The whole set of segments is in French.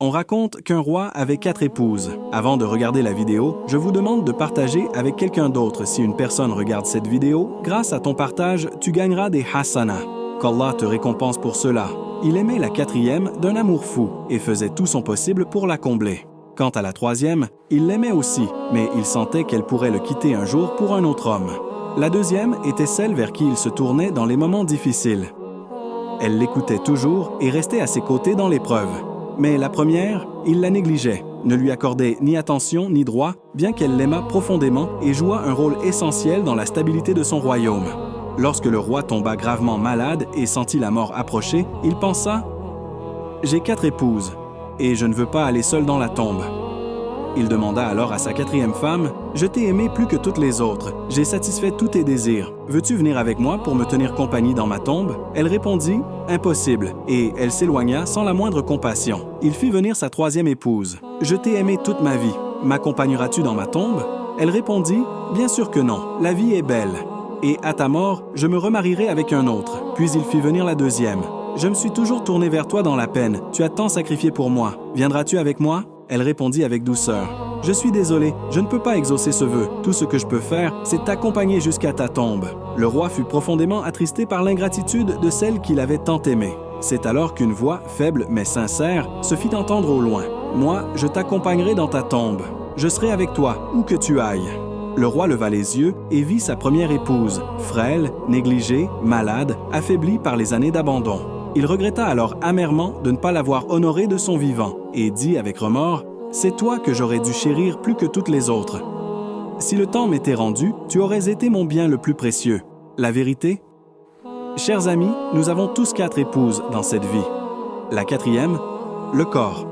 On raconte qu'un roi avait 4 épouses. Avant de regarder la vidéo, je vous demande de partager avec quelqu'un d'autre si une personne regarde cette vidéo. Grâce à ton partage, tu gagneras des hasanah. Qu'Allah te récompense pour cela. Il aimait la 4e d'un amour fou et faisait tout son possible pour la combler. Quant à la 3e, il l'aimait aussi, mais il sentait qu'elle pourrait le quitter un jour pour un autre homme. La 2e était celle vers qui il se tournait dans les moments difficiles. Elle l'écoutait toujours et restait à ses côtés dans l'épreuve. Mais la première, il la négligeait, ne lui accordait ni attention ni droit, bien qu'elle l'aimât profondément et jouât un rôle essentiel dans la stabilité de son royaume. Lorsque le roi tomba gravement malade et sentit la mort approcher, il pensa « J'ai 4 épouses, et je ne veux pas aller seul dans la tombe. » Il demanda alors à sa 4e femme « Je t'ai aimé plus que toutes les autres, j'ai satisfait tous tes désirs. Veux-tu venir avec moi pour me tenir compagnie dans ma tombe ?» Elle répondit « Impossible », et elle s'éloigna sans la moindre compassion. Il fit venir sa 3e épouse. « Je t'ai aimé toute ma vie, m'accompagneras-tu dans ma tombe ?» Elle répondit « Bien sûr que non, la vie est belle. Et à ta mort, je me remarierai avec un autre. » Puis il fit venir la 2e. « Je me suis toujours tourné vers toi dans la peine, tu as tant sacrifié pour moi. Viendras-tu avec moi ?» Elle répondit avec douceur. « Je suis désolé, je ne peux pas exaucer ce vœu. Tout ce que je peux faire, c'est t'accompagner jusqu'à ta tombe. » Le roi fut profondément attristé par l'ingratitude de celle qu'il avait tant aimée. C'est alors qu'une voix, faible mais sincère, se fit entendre au loin. « Moi, je t'accompagnerai dans ta tombe. Je serai avec toi, où que tu ailles. » Le roi leva les yeux et vit sa première épouse, frêle, négligée, malade, affaiblie par les années d'abandon. Il regretta alors amèrement de ne pas l'avoir honorée de son vivant et dit avec remords « C'est toi que j'aurais dû chérir plus que toutes les autres. Si le temps m'était rendu, tu aurais été mon bien le plus précieux. La vérité? Chers amis, nous avons tous 4 épouses dans cette vie. La 4e, le corps.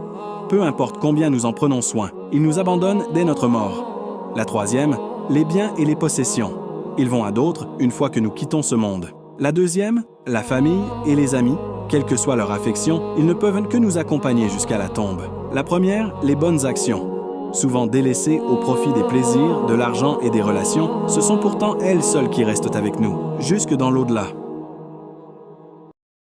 Peu importe combien nous en prenons soin, il nous abandonne dès notre mort. La 3e, les biens et les possessions. Ils vont à d'autres une fois que nous quittons ce monde. La 2e, la famille et les amis. Quelle que soit leur affection, ils ne peuvent que nous accompagner jusqu'à la tombe. La première, les bonnes actions. Souvent délaissées au profit des plaisirs, de l'argent et des relations, ce sont pourtant elles seules qui restent avec nous, jusque dans l'au-delà.